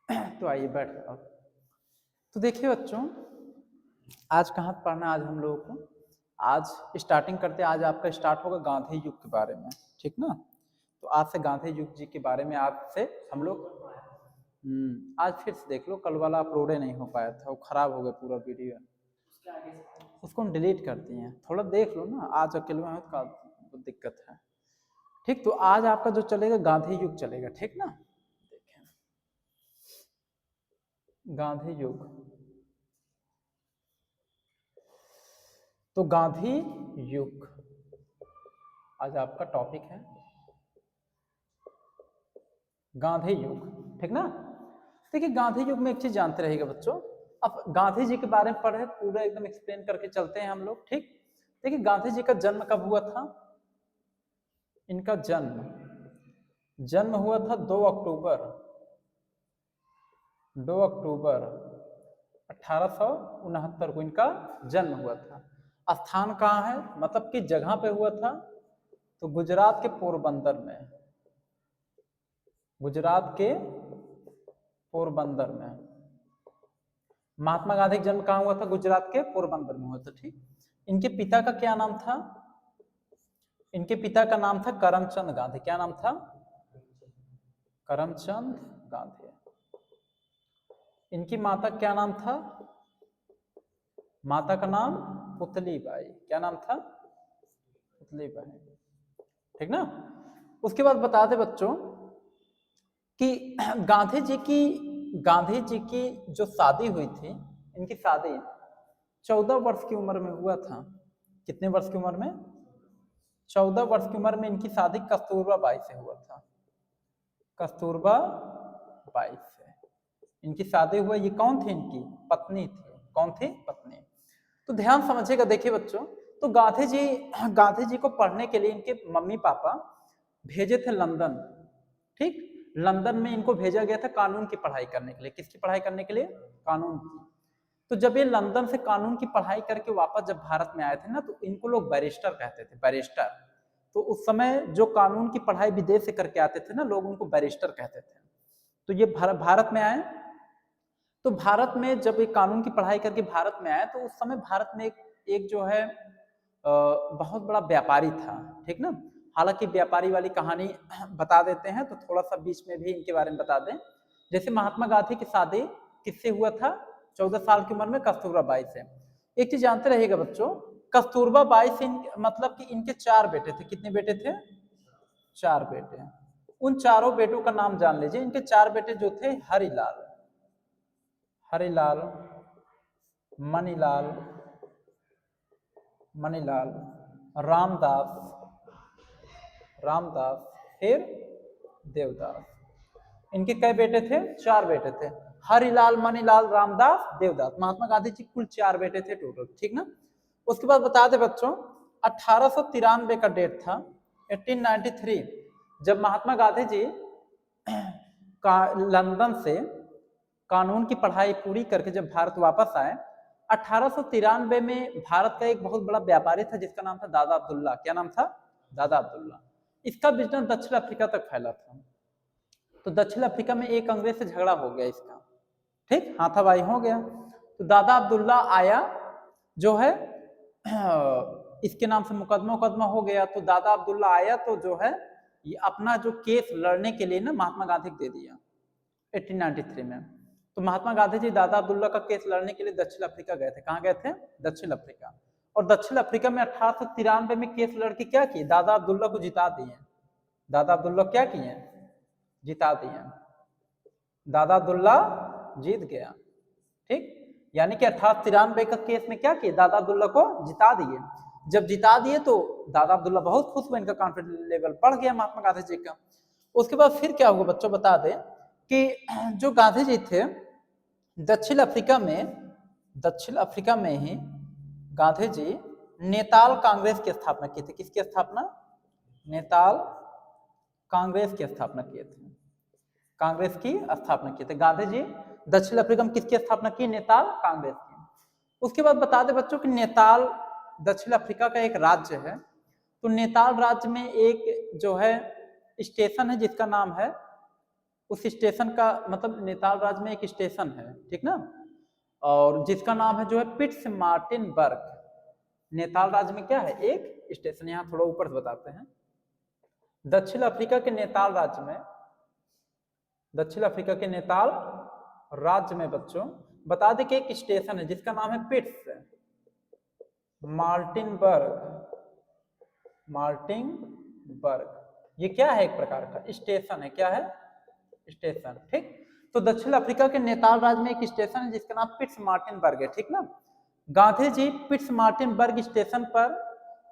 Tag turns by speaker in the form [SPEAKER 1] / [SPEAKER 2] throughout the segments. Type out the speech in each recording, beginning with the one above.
[SPEAKER 1] तो आइए बैठ जाओ। तो देखिए बच्चों, आज कहाँ पढ़ना आज हम लोगों को, आज स्टार्टिंग करते हैं। आज आपका स्टार्ट होगा गांधी युग के बारे में, ठीक ना। तो आज से गांधी युग जी के बारे में आज से हम लोग आज फिर से देख लो, कल वाला अपलोड नहीं हो पाया था, वो खराब हो गया पूरा वीडियो। उसको हम डिलीट कर दिए हैं, थोड़ा देख लो ना, आज अकेले में का दिक्कत है। ठीक, तो आज आपका जो चलेगा गांधी युग चलेगा, ठीक ना। देखें, गांधी युग, तो गांधी युग आज आपका टॉपिक है, गांधी युग, ठीक ना। देखिए गांधी युग में एक चीज जानते रहेगा बच्चों, अब गांधी जी के बारे में पढ़े पूरा एकदम एक्सप्लेन करके चलते हैं हम लोग, ठीक। देखिए गांधी जी का जन्म कब हुआ था, इनका जन्म हुआ था 2 अक्टूबर 1869 को इनका जन्म हुआ था। स्थान कहाँ है, मतलब कि जगह पे हुआ था, तो गुजरात के पोरबंदर में, गुजरात के पोरबंदर में। महात्मा गांधी का जन्म कहाँ हुआ था, गुजरात के पोरबंदर में हुआ था, ठीक। इनके पिता का क्या नाम था, इनके पिता का नाम था करमचंद गांधी। क्या नाम था, करमचंद गांधी। इनकी माता क्या नाम था, माता का नाम पुतली बाई। क्या नाम था, पुतली बाई, ठीक ना। उसके बाद बता दे बच्चों कि गांधी जी की जो शादी हुई थी, इनकी शादी 14 वर्ष की उम्र में हुआ था। कितने वर्ष की उम्र में, 14 वर्ष की उम्र में इनकी शादी कस्तूरबा बाई से हुआ था, कस्तूरबा बाई से इनकी शादी हुआ। ये कौन थी, इनकी पत्नी थी। कौन थी, पत्नी। तो ध्यान समझिएगा, देखिए बच्चों, तो गांधी जी को पढ़ने के लिए इनके मम्मी पापा भेजे थे लंदन, ठीक। लंदन में इनको भेजा गया था कानून की पढ़ाई करने के लिए। किसकी पढ़ाई करने के लिए, कानून की। तो जब ये लंदन से कानून की पढ़ाई करके वापस जब भारत में आए थे ना, तो इनको लोग बैरिस्टर कहते थे, बैरिस्टर। तो उस समय जो कानून की पढ़ाई विदेश से करके आते थे ना लोग, उनको बैरिस्टर कहते थे। तो ये भारत में आए, तो भारत में जब एक कानून की पढ़ाई करके भारत में आए, तो उस समय भारत में एक जो है बहुत बड़ा व्यापारी था, ठीक ना। हालांकि व्यापारी वाली कहानी बता देते हैं, तो थोड़ा सा बीच में भी इनके बारे में बता दें। जैसे महात्मा गांधी की शादी किससे हुआ था, 14 साल की उम्र में कस्तूरबा बाई से। एक चीज जानते रहिएगा बच्चों, कस्तूरबा बाई से मतलब कि इनके 4 बेटे थे। कितने बेटे थे, 4 बेटे। उन चारों बेटों का नाम जान लीजिए। इनके 4 बेटे जो थे, हरिलाल, हरिलाल, मणिलाल, मणिलाल, रामदास, रामदास, फिर देवदास। इनके कई बेटे थे, 4 बेटे थे। हरिलाल, मणिलाल, रामदास, देवदास। महात्मा गांधी जी कुल 4 बेटे थे टोटल, ठीक ना। उसके बाद बता दे बच्चों, 1893 का डेट था, 1893, जब महात्मा गांधी जी लंदन से कानून की पढ़ाई पूरी करके जब भारत वापस आए, 1893 में भारत का एक बहुत बड़ा व्यापारी था जिसका नाम था दादा अब्दुल्ला। क्या नाम था, दादा अब्दुल्ला। इसका बिजनेस दक्षिण अफ्रीका तक फैला था। तो दक्षिण अफ्रीका में एक अंग्रेज से झगड़ा हो गया इसका, ठीक, हाथापाई हो गया। तो दादा अब्दुल्ला आया, जो है इसके नाम से मुकदमा हो गया। तो दादा अब्दुल्ला आया, तो जो है ये अपना जो केस लड़ने के लिए ना महात्मा गांधी को दे दिया 1893 में। तो महात्मा गांधी जी दादा अब्दुल्ला का केस लड़ने के लिए दक्षिण अफ्रीका गए थे। कहाँ गए थे, दक्षिण अफ्रीका। और दक्षिण अफ्रीका में 1893 में केस लड़के क्या किए, दादा अब्दुल्ला को जिता दिए। दादा अब्दुल्ला क्या किए, जिता दिए। दादा अब्दुल्ला जीत गया, ठीक। यानी कि 1893 का केस में क्या किए, दादा अब्दुल्ला को जिता दिए। जब जिता दिए तो दादा अब्दुल्ला बहुत खुश हुए, इनका कॉन्फिडेंस लेवल बढ़ गया महात्मा गांधी जी का। उसके बाद फिर क्या हुआ बच्चों, बता दें कि जो गांधी जी थे दक्षिण अफ्रीका में ही गांधी जी नेताल कांग्रेस की स्थापना की थी। किसकी स्थापना, नेताल कांग्रेस की स्थापना किए थे, कांग्रेस की स्थापना किए थे गांधी जी। दक्षिण अफ्रीका में किसकी स्थापना की, नेताल कांग्रेस की। उसके बाद बता दें बच्चों कि नेताल दक्षिण अफ्रीका का एक राज्य है। तो नेताल राज्य में एक जो है स्टेशन है जिसका नाम है उस स्टेशन का मतलब नैनीताल राज्य में एक स्टेशन है, ठीक ना, और जिसका नाम है जो है पिट्समार्टिनबर्ग। नैनीताल राज्य में क्या है, एक स्टेशन, यहाँ थोड़ा ऊपर से बताते हैं। दक्षिण अफ्रीका के नैनीताल राज्य में, दक्षिण अफ्रीका के नैनीताल राज्य में बच्चों बता दें कि एक स्टेशन है जिसका नाम है पिट्स मार्टिनबर्ग। ये क्या है, एक प्रकार का स्टेशन है। क्या है, स्टेशन, ठीक। तो दक्षिण अफ्रीका के नैनीताल राज्य में एक स्टेशन है जिसका नाम पिट्समार्टिनबर्ग है, ठीक ना। गांधी जी पिट्समार्टिनबर्ग स्टेशन पर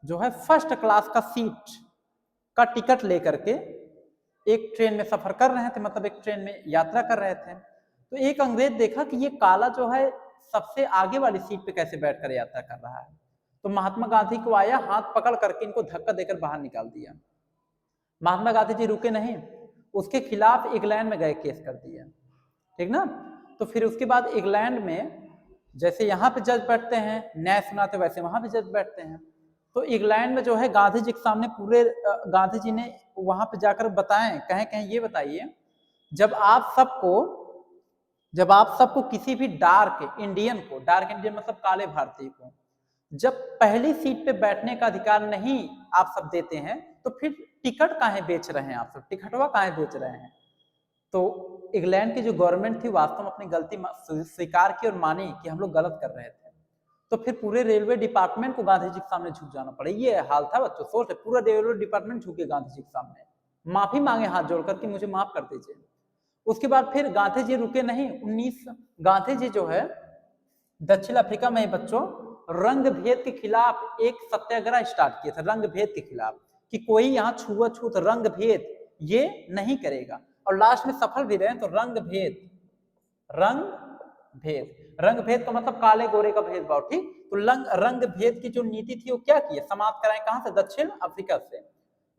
[SPEAKER 1] जो है फर्स्ट क्लास का सीट का टिकट लेकर के एक ट्रेन में सफर कर रहे थे, मतलब एक ट्रेन में यात्रा कर रहे थे। तो एक अंग्रेज देखा कि ये काला जो है सबसे आगे वाली सीट पे कैसे बैठकर यात्रा कर रहा है। तो महात्मा गांधी को आया, हाथ पकड़ करके इनको धक्का देकर बाहर निकाल दिया। महात्मा गांधी जी रुके नहीं, उसके खिलाफ इंग्लैंड में गए, केस कर दिया, ठीक ना। तो फिर उसके बाद इंग्लैंड में जैसे यहाँ पे जज बैठते हैं, न्याय सुनाते, वैसे वहां पे जज बैठते हैं। तो इंग्लैंड में जो है गांधी जी के सामने पूरे गांधी जी ने वहां पे जाकर बताएं, कहें ये बताइए, जब आप सबको किसी भी डार्क इंडियन मतलब काले भारतीय को जब पहली सीट पे बैठने का अधिकार नहीं आप सब देते हैं, तो फिर टिकट काहे बेच रहे हैं, आप सब टिकटवा काहे बेच रहे हैं। तो इंग्लैंड की जो गवर्नमेंट थी वास्तव में अपनी गलती स्वीकार की और मानी कि हम लोग गलत कर रहे थे। तो फिर पूरे रेलवे डिपार्टमेंट को गांधी जी के सामने झुक जाना पड़ा। ये हाल था बच्चों, सोच, पूरा रेलवे डिपार्टमेंट झुके गांधी जी के सामने, माफी मांगे हाथ जोड़कर कि मुझे माफ कर दीजिए। उसके बाद फिर गांधी जी रुके नहीं, गांधी जी जो है दक्षिण अफ्रीका में बच्चों रंग भेद के खिलाफ एक सत्याग्रह स्टार्ट किया था, रंग भेद के खिलाफ, कि कोई यहाँ छुआछूत रंग भेद ये नहीं करेगा, और लास्ट में सफल भी रहे। तो रंग भेद का मतलब काले गोरे का भेदभाव, ठीक। तो रंग भेद की जो नीति थी वो क्या की, समाप्त कराए, कहां से, दक्षिण अफ्रीका से।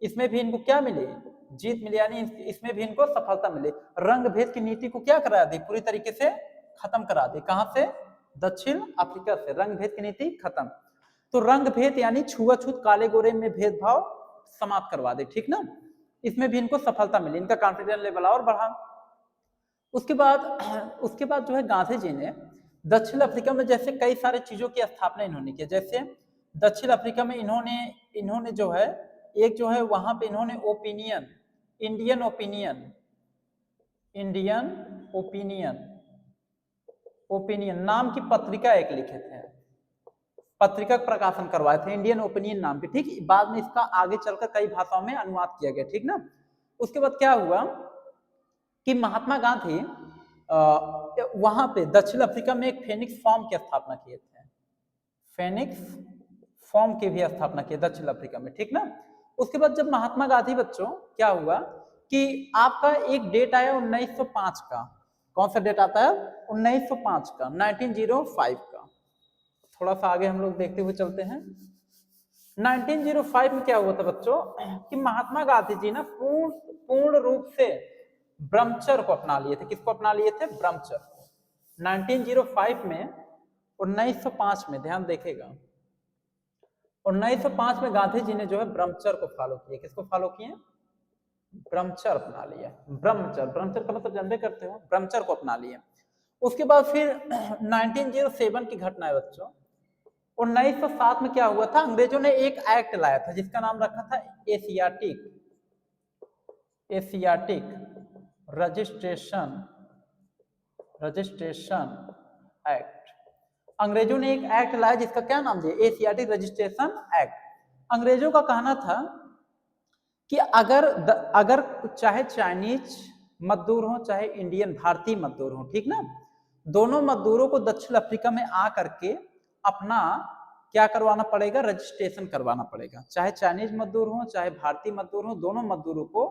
[SPEAKER 1] इसमें भी इनको क्या मिली, जीत मिली, यानी इसमें भी इनको सफलता मिली। रंग भेद की नीति को क्या करा दी, पूरी तरीके से खत्म करा दी। कहां से, दक्षिण अफ्रीका से रंग भेद की नीति खत्म। तो रंग भेद यानी छुआछूत, काले गोरे में भेदभाव समाप्त करवा दे, ठीक ना। इसमें भी इनको सफलता मिली, इनका कॉन्फिडेंस लेवल और बढ़ा। उसके बाद जो है गांधी जी ने दक्षिण अफ्रीका में जैसे कई सारे चीजों की स्थापना इन्होंने की। जैसे दक्षिण अफ्रीका में इन्होंने जो है एक जो है वहां पे इन्होंने इंडियन ओपिनियन नाम की पत्रिका एक लिखे थे, पत्रिका प्रकाशन करवाए थे इंडियन ओपिनियन नाम की, ठीक। बाद में इसका आगे चलकर कई भाषाओं में अनुवाद किया गया, ठीक ना। उसके बाद क्या हुआ कि महात्मा गांधी वहां पे दक्षिण अफ्रीका में एक फेनिक्स फॉर्म की स्थापना किए थे, फेनिक्स फॉर्म की भी स्थापना की दक्षिण अफ्रीका में, ठीक ना। उसके बाद जब महात्मा गांधी बच्चों क्या हुआ कि आपका एक डेट आया 1905 का, कौन सा डेट आता है, 1905 का, 1905 का। थोड़ा सा आगे हम लोग देखते हुए चलते हैं। 1905 में क्या हुआ था बच्चों कि महात्मा गांधी जी ना पूर्ण रूप से ब्रह्मचर्य को अपना लिए थे। किसको अपना लिए थे, ब्रह्मचर्य को। 1905 में 1905 में ध्यान देखेगा, 1905 में गांधी जी ने जो है ब्रह्मचर्य को फॉलो किया। किसको फॉलो किए, ब्रह्मचर्य अपना लिया। ब्रह्मचर्य का मतलब जानते करते हो, ब्रह्मचर्य को अपना लिया। उसके बाद फिर 1907 की घटना है बच्चों। 1907 में क्या हुआ था, अंग्रेजों ने एक एक्ट लाया था जिसका नाम रखा था एशियाटिक रजिस्ट्रेशन एक्ट। अंग्रेजों ने एक एक्ट लाया जिसका क्या नाम दिया, एशियाटिक रजिस्ट्रेशन एक्ट। अंग्रेजों का कहना था कि अगर चाहे चाइनीज मजदूर हो चाहे इंडियन भारतीय मजदूर हो, ठीक ना, दोनों मजदूरों को दक्षिण अफ्रीका में आकर के अपना क्या करवाना पड़ेगा, रजिस्ट्रेशन करवाना पड़ेगा। चाहे चाइनीज मजदूर हो चाहे भारतीय मजदूर हो, दोनों मजदूरों को,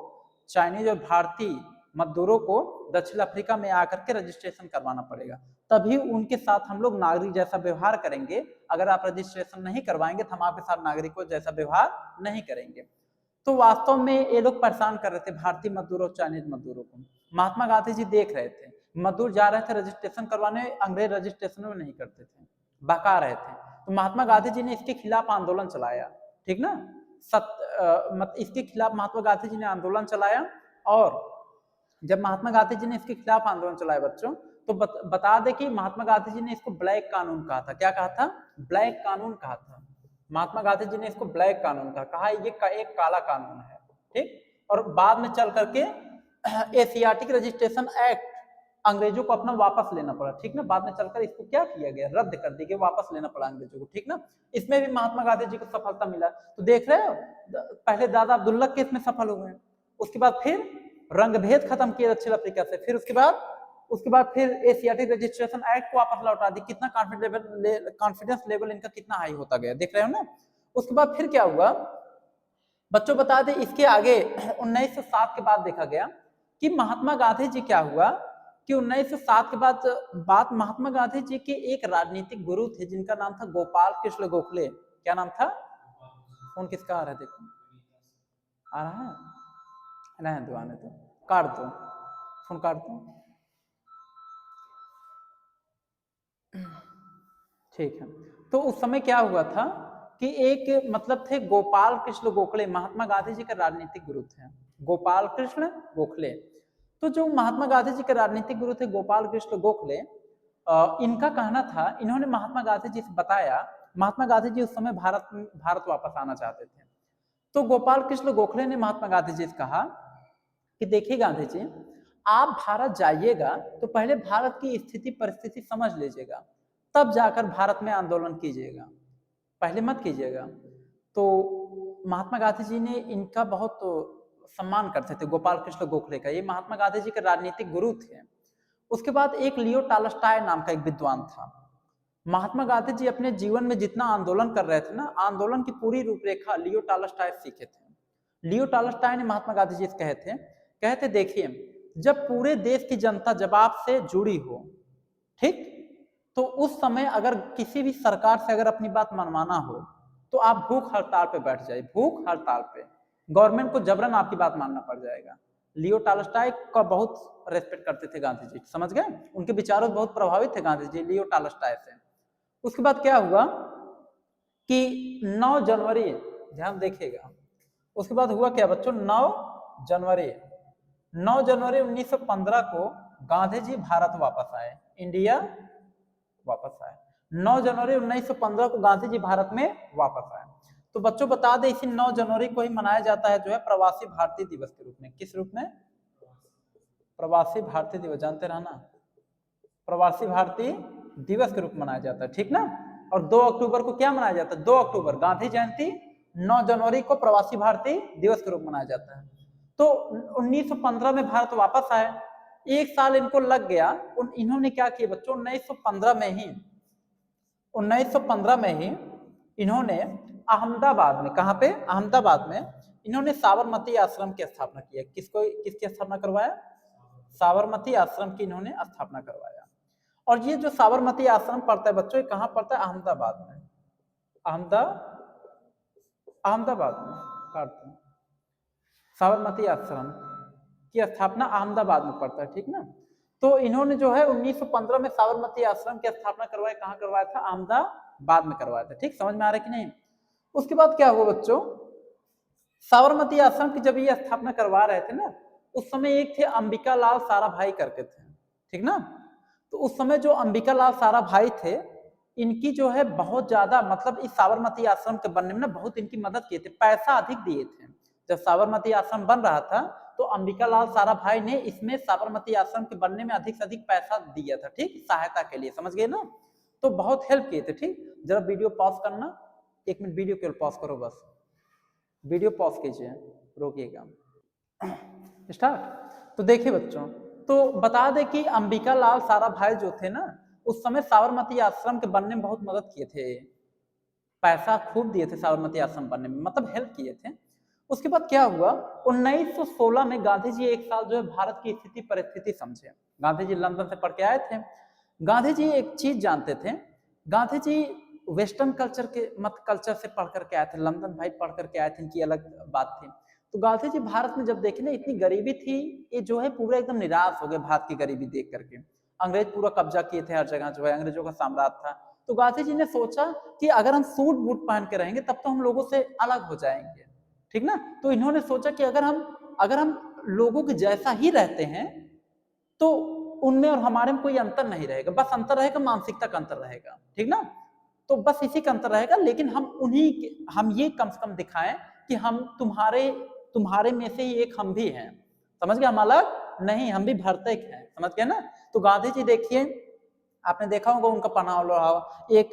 [SPEAKER 1] चाइनीज और भारतीय मजदूरों को दक्षिण अफ्रीका में आकर के रजिस्ट्रेशन करवाना पड़ेगा, तभी उनके साथ हम लोग नागरिक जैसा व्यवहार करेंगे। अगर आप रजिस्ट्रेशन नहीं करवाएंगे तो हम आपके साथ नागरिकों जैसा व्यवहार नहीं करेंगे। तो वास्तव में ये लोग परेशान कर रहे थे भारतीय मजदूरों और चाइनीज मजदूरों को। महात्मा गांधी जी देख रहे थे मजदूर जा रहे थे रजिस्ट्रेशन करवाने, अंग्रेज रजिस्ट्रेशन में नहीं करते थे, बहका रहे थे। तो महात्मा गांधी जी ने इसके खिलाफ आंदोलन चलाया, ठीक ना। इसके खिलाफ महात्मा गांधी जी ने आंदोलन चलाया और जब महात्मा गांधी जी ने इसके खिलाफ आंदोलन चलाया बच्चों, तो बता दे कि महात्मा गांधी जी ने इसको ब्लैक कानून कहा था। क्या कहा था? ब्लैक कानून कहा था। महात्मा गांधी जी ने इसको ब्लैक कानून कहा ये एक काला कानून है, ठीक। और बाद में चल करके एशियाटिक रजिस्ट्रेशन एक्ट अंग्रेजों को अपना वापस लेना पड़ा, ठीक ना। बाद में चलकर इसको क्या किया गया, रद्द कर दिया, वापस लेना पड़ा अंग्रेजों को, ठीक ना। इसमें भी महात्मा गांधी जी को सफलता मिला। तो देख रहे हो, पहले दादा अब्दुल्ला केस में सफल हो गए, उसके बाद फिर रंगभेद खत्म किया दक्षिण अफ्रीका से, फिर उसके बाद फिर एशियाटिक रजिस्ट्रेशन एक्ट को वापस लौटा दी। कितना कॉन्फिडेंस लेवल इनका कितना हाई होता गया, देख रहे हो ना। उसके बाद फिर क्या हुआ बच्चों, बता दें इसके आगे 1907 के बाद देखा गया कि महात्मा गांधी जी क्या हुआ कि 1907 के बाद बात महात्मा गांधी जी के एक राजनीतिक गुरु थे जिनका नाम था गोपाल कृष्ण गोखले। क्या नाम था? फोन किसका आ रहा है? देखो आ रहा है, रहने दो, आने दो, काट दो फोन, काट दो, ठीक है। तो उस समय क्या हुआ था कि एक मतलब थे गोपाल कृष्ण गोखले, महात्मा गांधी जी के राजनीतिक गुरु थे गोपाल कृष्ण गोखले। तो जो महात्मा गांधी जी के राजनीतिक गुरु थे गोपाल कृष्ण गोखले, इनका कहना था, इन्होंने महात्मा गांधी जी से बताया, महात्मा गांधी जी उस समय भारत वापस आना चाहते थे। तो गोपाल कृष्ण गोखले ने महात्मा गांधी जी से कहा कि देखिए गांधी जी, आप भारत जाइएगा तो पहले भारत की स्थिति परिस्थिति समझ लीजिएगा, तब जाकर भारत में आंदोलन कीजिएगा, पहले मत कीजिएगा। तो महात्मा गांधी जी ने इनका बहुत सम्मान करते थे, गोपाल कृष्ण गोखले का। ये महात्मा गांधी जी के राजनीतिक गुरु थे। उसके बाद एक लियो टॉलस्टॉय नाम का एक विद्वान था। महात्मा गांधी जी अपने जीवन में जितना आंदोलन कर रहे थे ना, आंदोलन की पूरी रूपरेखा लियो टॉलस्टॉय सीखे थे। लियो टॉलस्टॉय ने महात्मा गांधी जी से कहे थे देखिए, जब पूरे देश की जनता जब आपसे जुड़ी हो, ठीक, तो उस समय अगर किसी भी सरकार से अगर अपनी बात मनवाना हो तो आप भूख हड़ताल पे बैठ जाए, भूख हड़ताल पे, गवर्नमेंट को जबरन आपकी बात मानना पड़ जाएगा। लियो टॉलस्टॉय का बहुत रेस्पेक्ट करते थे गांधी जी, समझ गए, उनके विचारों से बहुत प्रभावित थे गांधी जी लियो टॉलस्टॉय से। उसके बाद क्या हुआ कि 9 जनवरी, ध्यान देखिएगा, उसके बाद हुआ क्या बच्चों, 9 जनवरी 1915 को गांधी जी भारत वापस आए, इंडिया वापस आए। 9 जनवरी 1915 को गांधी जी भारत में वापस आए। तो बच्चों बता दें, इसी 9 जनवरी को ही मनाया जाता है जो है प्रवासी भारतीय दिवस के रूप में। किस रूप में? प्रवासी भारतीय दिवस, जानते रहना, प्रवासी भारतीय दिवस के रूप में मनाया जाता है, ठीक ना। और 2 अक्टूबर को क्या मनाया जाता है? 2 अक्टूबर गांधी जयंती, 9 जनवरी को प्रवासी भारतीय दिवस के रूप में मनाया जाता है। तो 1915 में भारत वापस आए, 1 साल इनको लग गया। इन्होंने क्या किया बच्चों, 1915 में ही इन्होंने अहमदाबाद में, कहां पे? अहमदाबाद में इन्होंने साबरमती आश्रम की स्थापना किया। किसकी स्थापना करवाया? साबरमती आश्रम की इन्होंने स्थापना करवाया। और ये जो साबरमती आश्रम पड़ता है बच्चों, ये कहां पड़ता है? अहमदाबाद में, अहमदाबाद में पड़ता है। साबरमती आश्रम की स्थापना अहमदाबाद में पड़ता है, ठीक ना। तो इन्होंने जो है 1915 में साबरमती आश्रम की स्थापना करवाया, कहां करवाया था? अहमदाबाद में करवाया था, ठीक। समझ में आ रहा है कि नहीं? उसके बाद क्या हुआ बच्चों, साबरमती आश्रम की जब ये स्थापना करवा रहे थे ना, उस समय एक थे अंबिका लाल साराभाई करके थे, ठीक ना। तो उस समय जो अंबिका लाल साराभाई थे, इनकी जो है बहुत ज्यादा, मतलब इस साबरमती आश्रम के बनने में ना बहुत इनकी मदद किए थे, पैसा अधिक दिए थे। जब साबरमती आश्रम बन रहा था तो अंबिका लाल साराभाई ने इसमें साबरमती आश्रम के बनने में अधिक से अधिक पैसा दिया था, ठीक, सहायता के लिए, समझ गए ना। तो बहुत हेल्प किए थे, ठीक। जरा वीडियो पॉज करना, 1 मिनट वीडियो केवल पॉज करो, बस वीडियो पॉज कीजिए, रोकिएगा, स्टार्ट। तो देखिए बच्चों, तो बता दें कि अंबिका लाल साराभाई जो थे ना, उस समय साबरमती आश्रम के बनने में बहुत मदद किए थे, पैसा खूब दिए थे साबरमती आश्रम बनने में, मतलब हेल्प किए थे। उसके बाद क्या हुआ, 1916 में गांधी जी 1 साल जो है भारत की स्थिति परिस्थिति समझे। गांधी जी लंदन से पढ़ के आए थे। गांधी जी एक चीज जानते थे, गांधी जी वेस्टर्न कल्चर से पढ़ करके आए थे, लंदन भाई पढ़ करके आए थे, इनकी अलग बात थी। तो गांधी जी भारत में जब देखे ना, इतनी गरीबी थी, ये जो है पूरा एकदम निराश हो गए भारत की गरीबी देख करके। अंग्रेज पूरा कब्जा किए थे हर जगह, जो है अंग्रेजों का साम्राज्य था। तो गांधी जी ने सोचा कि अगर हम सूट बूट पहन के रहेंगे तब तो हम लोगों से अलग हो जाएंगे, ठीक ना। तो इन्होंने सोचा कि अगर हम लोगों के जैसा ही रहते हैं तो उनमें और हमारे में कोई अंतर नहीं रहेगा, बस अंतर रहेगा मानसिकता का अंतर रहेगा, ठीक ना। तो बस इसी का अंतर रहेगा, लेकिन हम ये कम से कम दिखाएं कि हम तुम्हारे में से ही एक हम भी हैं, समझ गए, हम अलग नहीं, हम भी भारतीय हैं, समझ गए ना। तो गांधी जी देखिए, आपने देखा होगा उनका पहनावा, एक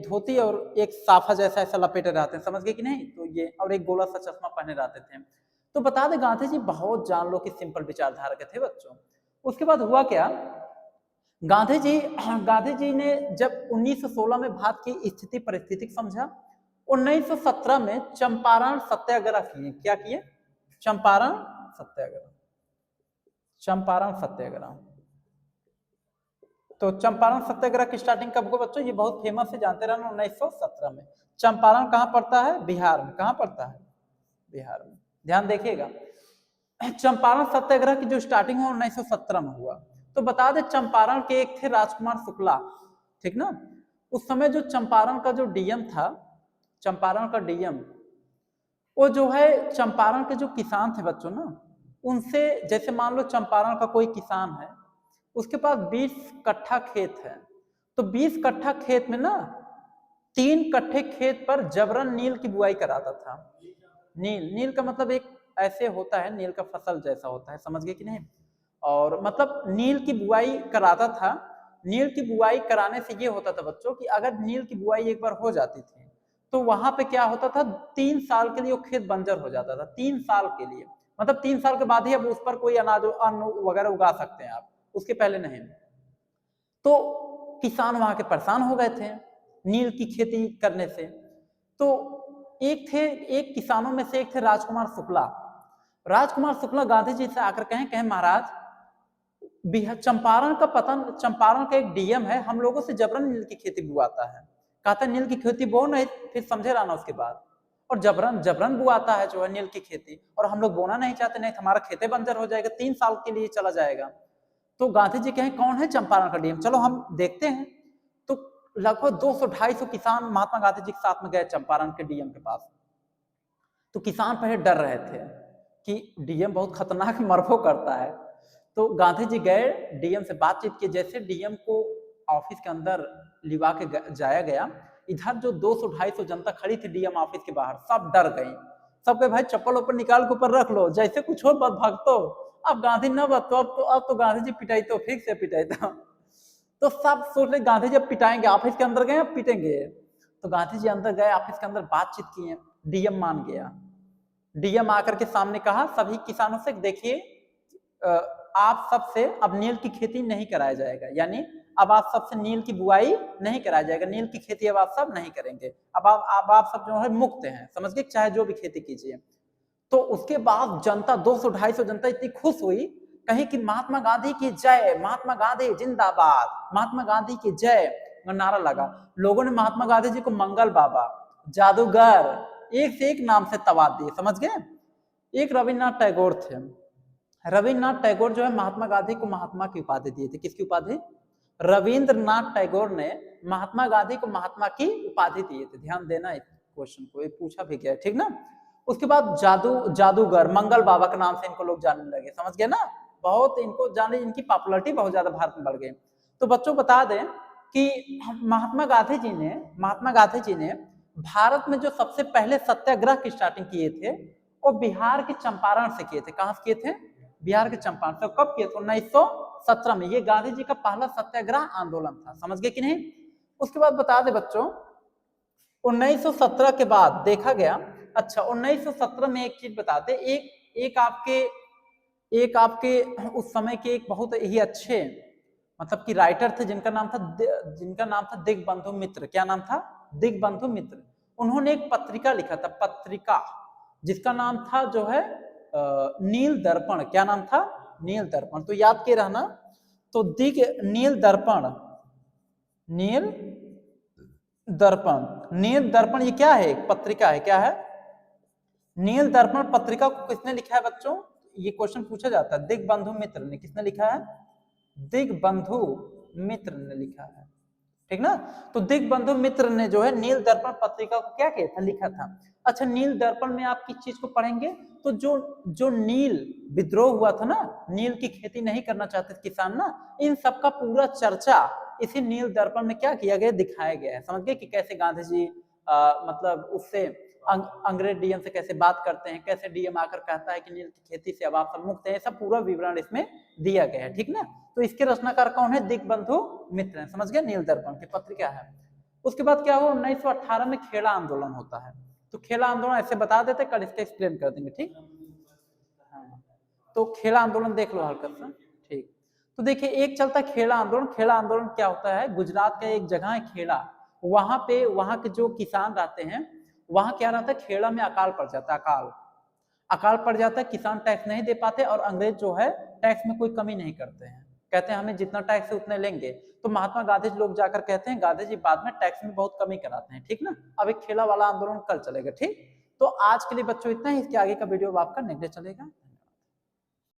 [SPEAKER 1] धोती और एक साफा जैसा ऐसा लपेटे रहते हैं, समझ गए कि नहीं। तो ये और एक गोला सा चश्मा पहने रहते थे। तो बता दें गांधी जी बहुत जान लो कि सिंपल विचारधारा के थे बच्चों। उसके बाद हुआ क्या, गांधी जी ने जब 1916 में भारत की स्थिति परिस्थिति समझा, 1917 में चंपारण सत्याग्रह किए। क्या किए? चंपारण सत्याग्रह। चंपारण सत्याग्रह। तो चंपारण सत्याग्रह की स्टार्टिंग कब हुआ बच्चों? ये बहुत फेमस है, जानते रहना, 1917 में। चंपारण कहाँ पड़ता है? बिहार में। कहाँ पड़ता है? बिहार में। ध्यान देखिएगा, चंपारण सत्याग्रह की जो स्टार्टिंग हुआ 1917 में हुआ। तो बता दे चंपारण के एक थे राजकुमार शुक्ला, ठीक ना। उस समय जो चंपारण का जो डीएम था, चंपारण का डीएम, वो जो है चंपारण के जो किसान थे बच्चों ना, उनसे, जैसे मान लो चंपारण का कोई किसान है, उसके पास 20 कट्ठा खेत है, तो 20 कट्ठा खेत में ना 3 कट्ठे खेत पर जबरन नील की बुआई कराता था। नील का मतलब एक ऐसे होता है, नील का फसल जैसा होता है, समझ गए कि नहीं। और मतलब नील की बुआई कराता था। नील की बुआई कराने से ये होता था बच्चों कि अगर नील की बुआई एक बार हो जाती थी तो वहां पे क्या होता था, 3 साल के लिए वो खेत बंजर हो जाता था। 3 साल के लिए, मतलब 3 साल के बाद ही अब उस पर कोई अनाज अन्न वगैरह उगा सकते हैं आप, उसके पहले नहीं। तो किसान वहां के परेशान हो गए थे नील की खेती करने से। तो एक किसानों में से एक थे राजकुमार शुक्ला। राजकुमार शुक्ला गांधी जी से आकर कहें महाराज, चंपारण का एक डीएम है, हम लोगों से जबरन नील की खेती बुआता है। कहता है नील की खेती बो नहीं, फिर समझे रहना उसके बाद, और जबरन बुआता है जो है नील की खेती, और हम लोग बोना नहीं चाहते, नहीं हमारा खेते बंजर हो जाएगा, 3 साल के लिए चला जाएगा। तो गांधी जी कहें कौन है चंपारण का डीएम, चलो हम देखते हैं। तो लगभग 200-250 किसान महात्मा गांधी जी के साथ में गए चंपारण के डीएम के पास। तो किसान पहले डर रहे थे कि डीएम बहुत खतरनाक मरफो करता है। तो गांधी जी गए, डीएम से बातचीत की। जैसे डीएम को ऑफिस के अंदर लिवा के जाया गया, इधर जो 200-250 जनता खड़ी थी डीएम ऑफिस के बाहर, सब डर गई। सब कहे भाई चप्पल ऊपर निकाल के ऊपर रख लो, जैसे कुछ हो बस भागतो। अब गांधी न बतो, अब तो गांधी जी पिटाई तो फिर से पिटाई तो सब सोच रहे गांधी जी पिटाएंगे, ऑफिस के अंदर गए पिटेंगे। तो गांधी जी अंदर गए, ऑफिस के अंदर बातचीत किए, डीएम मान गया। डीएम आकर के सामने कहा सभी किसानों से, देखिए आप सबसे अब नील की खेती नहीं कराया जाएगा, यानी अब आप सबसे नील की बुआई नहीं कराया जाएगा, नील की खेती अब आप सब नहीं करेंगे, अब आप सब जो है मुक्त हैं, समझ गए, चाहे जो भी खेती कीजिए। तो उसके बाद जनता 200-250 जनता इतनी खुश हुई, कहीं कि महात्मा गांधी की जय, महात्मा गांधी जिंदाबाद, महात्मा गांधी की जय नारा लगा। लोगों ने महात्मा गांधी जी को मंगल बाबा, जादूगर, एक से एक नाम से तवाद दिए, समझ गए। एक रविन्द्रनाथ टैगोर थे। रविन्द्रनाथ टैगोर जो है महात्मा गांधी को महात्मा की उपाधि दिए थे। किसकी उपाधि? रविन्द्रनाथ टैगोर ने महात्मा गांधी को महात्मा की उपाधि दिए थे। ध्यान देना इस क्वेश्चन को, ये पूछा भी गया, ठीक ना। उसके बाद जादूगर मंगल बाबा के नाम से इनको लोग जानने लगे, समझ गए ना, बहुत इनको जाने, इनकी पॉपुलैरिटी बहुत ज्यादा भारत में बढ़ गई। तो बच्चों बता दें कि महात्मा गांधी जी ने भारत में जो सबसे पहले सत्याग्रह की स्टार्टिंग किए थे वो बिहार के चंपारण से किए थे। कहां से किए थे? बिहार के चंपारण से। कब किए थे? 1917 में। ये गांधी जी का पहला सत्याग्रह आंदोलन था, समझ गए कि नहीं। उसके बाद बता दे बच्चों, 1917 के बाद देखा गया, अच्छा 1917 में एक चीज बताते, एक आपके उस समय के एक बहुत ही अच्छे मतलब कि राइटर थे जिनका नाम था दिग्बंधु मित्र। क्या नाम था? दिग्बंधु मित्र। उन्होंने एक पत्रिका लिखा था, पत्रिका जिसका नाम था जो है नील दर्पण। क्या नाम था? नील दर्पण। तो याद के रहना, तो नील दर्पण, नील दर्पण ये क्या है? एक पत्रिका है। क्या है? नील दर्पण पत्रिका को किसने लिखा है बच्चों? ये क्वेश्चन पूछा जाता है। दिग्बंधु मित्र ने। किसने लिखा है? दिग्बंधु मित्र ने लिखा है। ठीक ना। तो दिग्बंधु मित्र ने जो है नील दर्पण पत्रिका को क्या किया था, लिखा था। अच्छा, नील दर्पण में आप किस चीज को पढ़ेंगे, तो जो जो नील विद्रोह हुआ था ना, नील की खेती नहीं करना चाहते किसान ना, इन सबका पूरा चर्चा इसी नील दर्पण में क्या किया गया, दिखाया गया है। समझ गए कि कैसे गांधी जी मतलब उससे अंग्रेज डीएम से कैसे बात करते हैं, कैसे डीएम आकर कहता है कि नील की खेती से अब आप सब मुक्त हैं, सब पूरा विवरण इसमें दिया गया है। ठीक ना। तो इसके रचनाकार कौन है, दिग्बंधु मित्र है। समझ गए, नील दर्पण की पत्रिका है। उसके बाद क्या हुआ, 1918 में खेड़ा आंदोलन होता है। तो खेड़ा आंदोलन ऐसे बता देते, कल इसका एक्सप्लेन कर देंगे। ठीक, हाँ। तो खेड़ा आंदोलन देख लो हल्का सा। ठीक, तो देखिए एक चलता है खेड़ा आंदोलन। खेड़ा आंदोलन क्या होता है, गुजरात का एक जगह है खेड़ा, वहां पे वहां के जो किसान रहते हैं, वहां क्या रहता है, खेड़ा में अकाल पड़ जाता है, अकाल अकाल पड़ जाता है, किसान टैक्स नहीं दे पाते, और अंग्रेज जो है टैक्स में कोई कमी नहीं करते हैं, कहते हैं हमें जितना टैक्स है उतने लेंगे। तो महात्मा गांधी जी लोग जाकर कहते हैं, गांधी जी बाद में टैक्स में बहुत कमी कराते हैं। ठीक ना। अब एक खेला वाला आंदोलन कल चलेगा। ठीक, तो आज के लिए बच्चों इतना ही, इसके आगे का वीडियो आपका नेक्स्ट डे चलेगा।